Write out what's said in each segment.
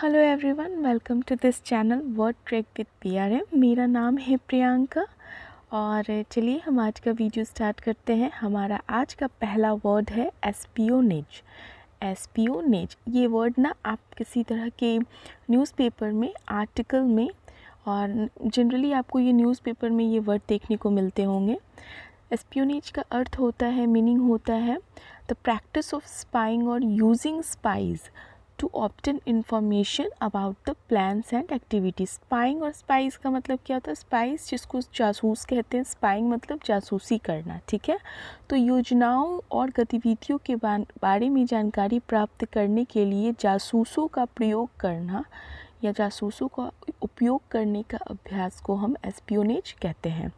Hello everyone, welcome to this channel word track with PRM। मेरा नाम है प्रियंका और चलिए हम आज का वीडियो स्टार्ट करते हैं। हमारा आज का पहला वर्ड है एस्पियोनेज। एस्पियोनेज ये वर्ड ना आप किसी तरह के न्यूज़पेपर में, आर्टिकल में, और जनरली आपको ये न्यूज़पेपर में ये वर्ड देखने को मिलते होंगे। एस्पियोनेज का अर्थ होता है, मीनिंग होता है द प्रैक्टिस ऑफ स्पाइंग और using spies to obtain information about the plans and activities. Spying और स्पाइस का मतलब क्या होता है? स्पाइस जिसको जासूस कहते हैं, स्पाइंग मतलब जासूसी करना, ठीक है। तो योजनाओं और गतिविधियों के बारे में जानकारी प्राप्त करने के लिए जासूसों का प्रयोग करना या जासूसों का उपयोग करने का अभ्यास को हम एस्पियोनेज कहते हैं।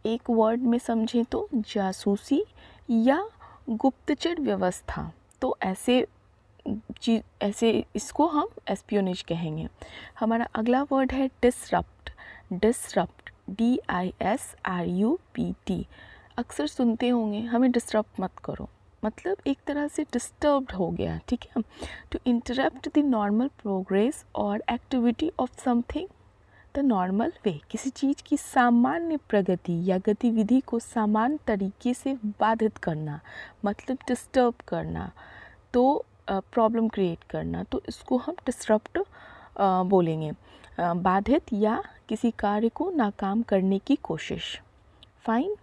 एक वर्ड में समझें तो जासूसी या गुप्तचर व्यवस्था, तो ऐसे इसको हम एस्पियोनेज कहेंगे। हमारा अगला वर्ड है डिसरप्ट। Disrupt DISRUPT। अक्सर सुनते होंगे हमें डिसरप्ट मत करो, मतलब एक तरह से डिस्टर्ब्ड हो गया, ठीक है। To interrupt the normal progress और activity of something the normal way. किसी चीज़ की सामान्य प्रगति या गतिविधि को सामान्य तरीके से बाधित करना, मतलब डिस्टर्ब करना, तो प्रॉब्लम क्रिएट करना, तो इसको हम डिसरप्ट बोलेंगे। बाधित या किसी कार्य को नाकाम करने की कोशिश। फाइन,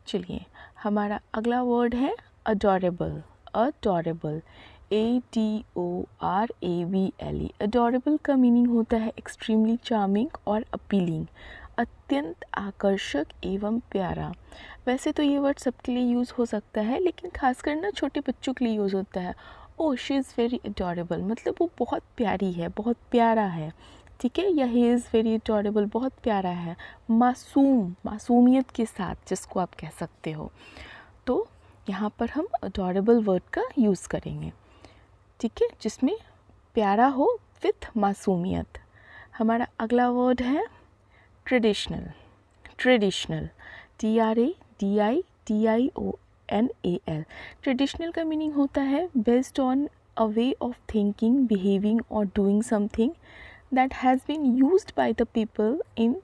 चलिए हमारा अगला वर्ड है अडोरेबल। Adorable ADORABLE। अडोरेबल का मीनिंग होता है एक्सट्रीमली चार्मिंग और अपीलिंग, अत्यंत आकर्षक एवं प्यारा। वैसे तो ये वर्ड सबके लिए यूज़ हो सकता है, लेकिन खासकर ना छोटे बच्चों के लिए यूज़ होता है। ओह शी इज़ वेरी अडोरेबल, मतलब वो बहुत प्यारी है, बहुत प्यारा है, ठीक है। या ही इज़ वेरी अडोरेबल, बहुत प्यारा है, मासूम, मासूमियत के साथ, जिसको आप कह सकते हो। तो यहाँ पर हम अडोरेबल वर्ड का यूज़ करेंगे, ठीक है, जिसमें प्यारा हो विथ मासूमियत। हमारा अगला वर्ड है ट्रेडिशनल। Traditional TRADITIONAL। ट्रेडिशनल का मीनिंग होता है based on a way of thinking, behaving और doing something that has been used by the people in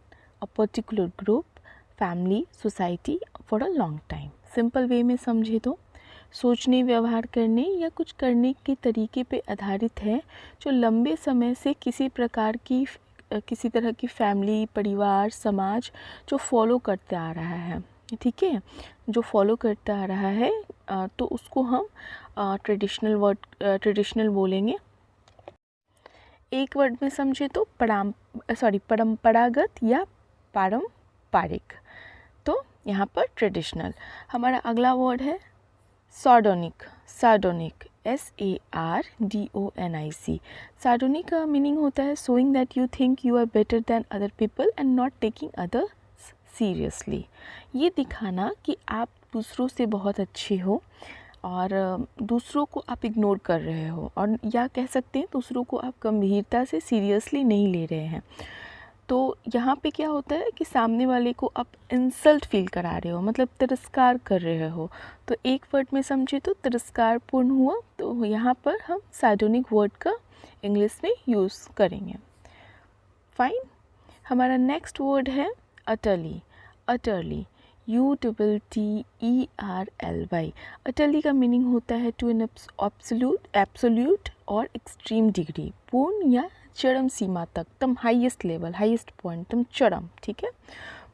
a particular group, family, society for a long time. Simple way में समझे तो सोचने, व्यवहार करने या कुछ करने के तरीके पे आधारित है, जो लंबे समय से किसी तरह की फैमिली, परिवार, समाज जो फॉलो करते आ रहा है, ठीक है, जो फॉलो करता आ रहा है, तो उसको हम ट्रेडिशनल बोलेंगे। एक वर्ड में समझे तो परंपरागत या पारंपरिक, तो यहाँ पर ट्रेडिशनल। हमारा अगला वर्ड है सार्डोनिक। सार्डोनिक SARDONIC। सार्डोनिक का मीनिंग होता है showing that you think you are better than other people and not taking others seriously. ये दिखाना कि आप दूसरों से बहुत अच्छे हो और दूसरों को आप इग्नोर कर रहे हो, और या कह सकते हैं दूसरों को आप गंभीरता से सीरियसली नहीं ले रहे हैं। तो यहाँ पे क्या होता है कि सामने वाले को आप इंसल्ट फील करा रहे हो, मतलब तिरस्कार कर रहे हो। तो एक वर्ड में समझे तो तिरस्कारपूर्ण हुआ, तो यहाँ पर हम सार्डोनिक वर्ड का इंग्लिश में यूज़ करेंगे। फाइन, हमारा नेक्स्ट वर्ड है अटरली। Utterly UTTERLY। अटरली का मीनिंग होता है टू एन एब्सोल्यूट और एक्सट्रीम डिग्री, पूर्ण या चरम सीमा तक, तम हाईएस्ट लेवल, हाईएस्ट पॉइंट, तम चरम, ठीक है।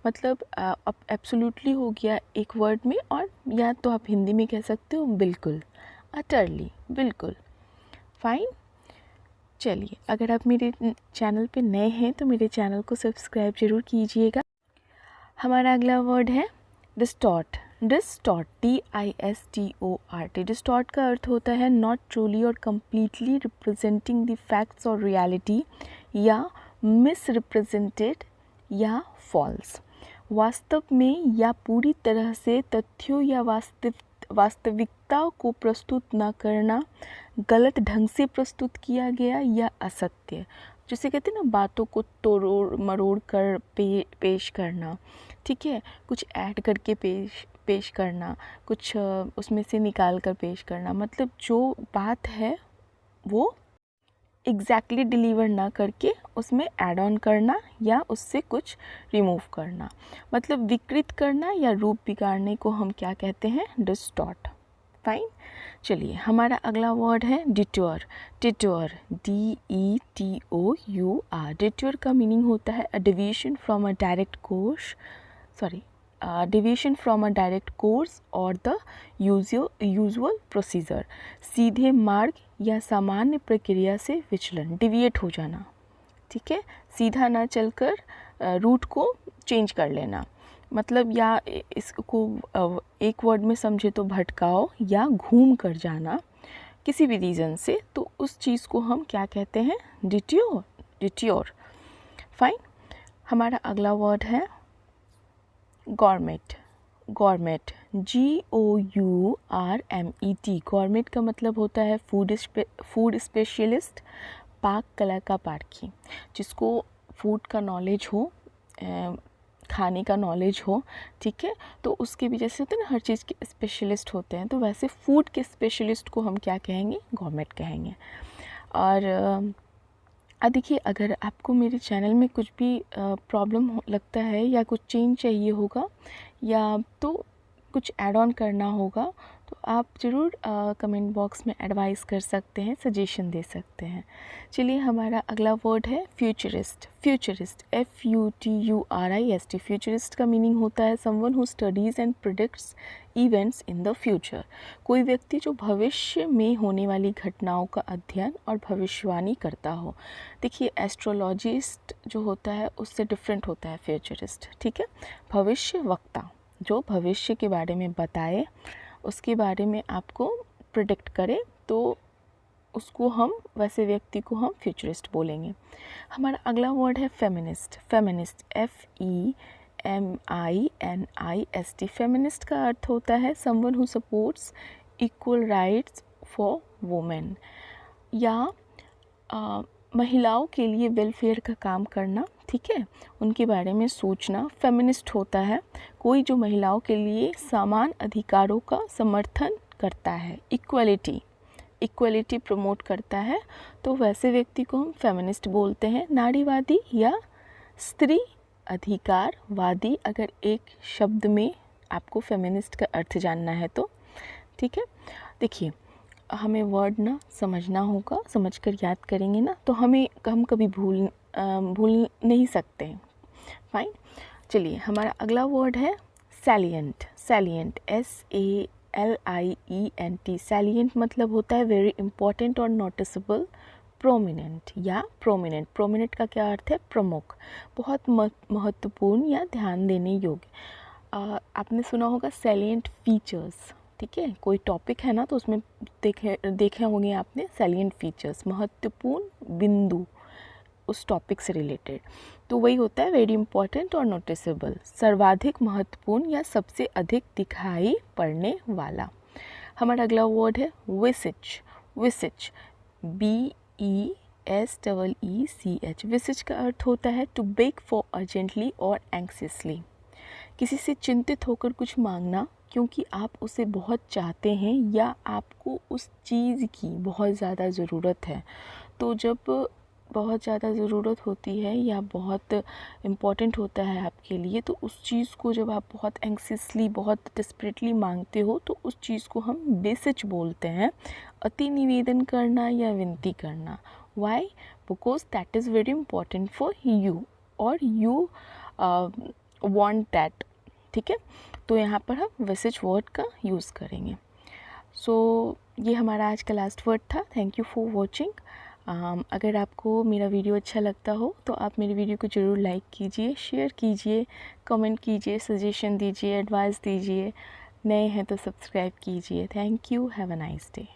मतलब अब एब्सोल्यूटली हो गया एक वर्ड में, और या तो आप हिंदी में कह सकते हो बिल्कुल, अटरली, बिल्कुल। फाइन, चलिए अगर आप मेरे चैनल पे नए हैं तो मेरे चैनल को सब्सक्राइब ज़रूर कीजिएगा। हमारा अगला वर्ड है डिस्टॉर्ट। Distort DISTORT। डिस्टॉर्ट का अर्थ होता है नॉट ट्रूली और कम्प्लीटली रिप्रेजेंटिंग द फैक्ट्स और रियलिटी, या मिस रिप्रेजेंटेड या फॉल्स। वास्तव में या पूरी तरह से तथ्यों या वास्तविकता को प्रस्तुत न करना, गलत ढंग से प्रस्तुत किया गया या असत्य, जिसे कहते हैं ना बातों को तोड़ मरोड़ कर पेश करना, ठीक है, कुछ ऐड करके पेश करना, कुछ उसमें से निकाल कर पेश करना, मतलब जो बात है वो एग्जैक्टली डिलीवर ना करके उसमें ऐड ऑन करना या उससे कुछ रिमूव करना, मतलब विकृत करना या रूप बिगाड़ने को हम क्या कहते हैं, डिस्टॉर्ट। फाइन। चलिए हमारा अगला वर्ड है डिटोर। Detour, DETOUR। डिटोर का मीनिंग होता है deviation from a direct course, और द यूजुअल प्रोसीजर। सीधे मार्ग या सामान्य प्रक्रिया से विचलन, डिविएट हो जाना, ठीक है, सीधा ना चलकर रूट को चेंज कर लेना, मतलब या इसको एक वर्ड में समझे तो भटकाओ या घूम कर जाना किसी भी रीज़न से, तो उस चीज़ को हम क्या कहते हैं, डिट्योर। डिट्योर। फाइन। हमारा अगला वर्ड है गॉरमेट। Gourmet, GOURMET। गॉरमेट का मतलब होता है फूड स्पेशलिस्ट, पाक कला का पारखी, जिसको फूड का नॉलेज हो, खाने का नॉलेज हो, ठीक है, तो उसके भी जैसे होते हैं ना हर चीज़ के स्पेशलिस्ट होते हैं, तो वैसे फूड के स्पेशलिस्ट को हम क्या कहेंगे, गॉरमेट कहेंगे। और देखिए अगर आपको मेरे चैनल में कुछ भी प्रॉब्लम लगता है या कुछ चेंज चाहिए होगा या तो कुछ ऐड ऑन करना होगा, तो आप ज़रूर कमेंट बॉक्स में एडवाइस कर सकते हैं, सजेशन दे सकते हैं। चलिए हमारा अगला वर्ड है फ्यूचरिस्ट। Futurist, FUTURIST। फ्यूचरिस्ट का मीनिंग होता है someone who studies and predicts events in the future. कोई व्यक्ति जो भविष्य में होने वाली घटनाओं का अध्ययन और भविष्यवाणी करता हो। देखिए एस्ट्रोलॉजिस्ट जो होता है उससे डिफरेंट होता है फ्यूचरिस्ट, ठीक है, भविष्य वक्ता, जो भविष्य के बारे में बताए, उसके बारे में आपको प्रिडिक्ट करे, तो उसको हम, वैसे व्यक्ति को हम फ्यूचरिस्ट बोलेंगे। हमारा अगला वर्ड है फेमिनिस्ट। Feminist, FEMINIST। फेमिनिस्ट का अर्थ होता है someone who supports equal rights for women, या महिलाओं के लिए वेलफेयर का काम करना, ठीक है, उनके बारे में सोचना फेमिनिस्ट होता है। कोई जो महिलाओं के लिए समान अधिकारों का समर्थन करता है, इक्वलिटी प्रमोट करता है, तो वैसे व्यक्ति को हम फेमिनिस्ट बोलते हैं। नारीवादी या स्त्री अधिकारवादी, अगर एक शब्द में आपको फेमिनिस्ट का अर्थ जानना है तो, ठीक है। देखिए हमें वर्ड ना समझना होगा, समझकर याद करेंगे ना तो हम कभी भूल नहीं सकते हैं। फाइन। चलिए हमारा अगला वर्ड है सैलिएंट। Salient, SALIENT। सैलिएंट मतलब होता है वेरी इंपॉर्टेंट और नोटिसेबल, प्रोमिनेंट या प्रोमिनेंट। प्रोमिनेंट का क्या अर्थ है, प्रमुख, बहुत महत्वपूर्ण या ध्यान देने योग्य। आपने सुना होगा सैलिएंट फीचर्स, ठीक है, कोई टॉपिक है ना तो उसमें देखे होंगे आपने सैलिएंट फीचर्स, महत्वपूर्ण बिंदु उस टॉपिक से रिलेटेड, तो वही होता है वेरी इंपॉर्टेंट और नोटिसेबल, सर्वाधिक महत्वपूर्ण या सबसे अधिक दिखाई पड़ने वाला। हमारा अगला वर्ड है विसिज। विसिज, BESEECH। विसिज का अर्थ होता है टू बेग फॉर अर्जेंटली और एंक्सियसली, किसी से चिंतित होकर कुछ मांगना क्योंकि आप उसे बहुत चाहते हैं या आपको उस चीज़ की बहुत ज़्यादा ज़रूरत है। तो जब बहुत ज़्यादा ज़रूरत होती है या बहुत इम्पॉर्टेंट होता है आपके लिए, तो उस चीज़ को जब आप बहुत एंक्सियसली, बहुत डिस्परेटली मांगते हो, तो उस चीज़ को हम बेसिच बोलते हैं, अति निवेदन करना या विनती करना। Why? Because that is very important for you और यू वांट दैट, ठीक है, तो यहाँ पर हम विसिच वर्ड का यूज़ करेंगे। सो ये हमारा आज का लास्ट वर्ड था। Thank you for watching. अगर आपको मेरा वीडियो अच्छा लगता हो तो आप मेरे वीडियो को ज़रूर लाइक कीजिए, शेयर कीजिए, कमेंट कीजिए, सजेशन दीजिए, एडवाइस दीजिए, नए हैं तो सब्सक्राइब कीजिए। Thank you, have a nice day.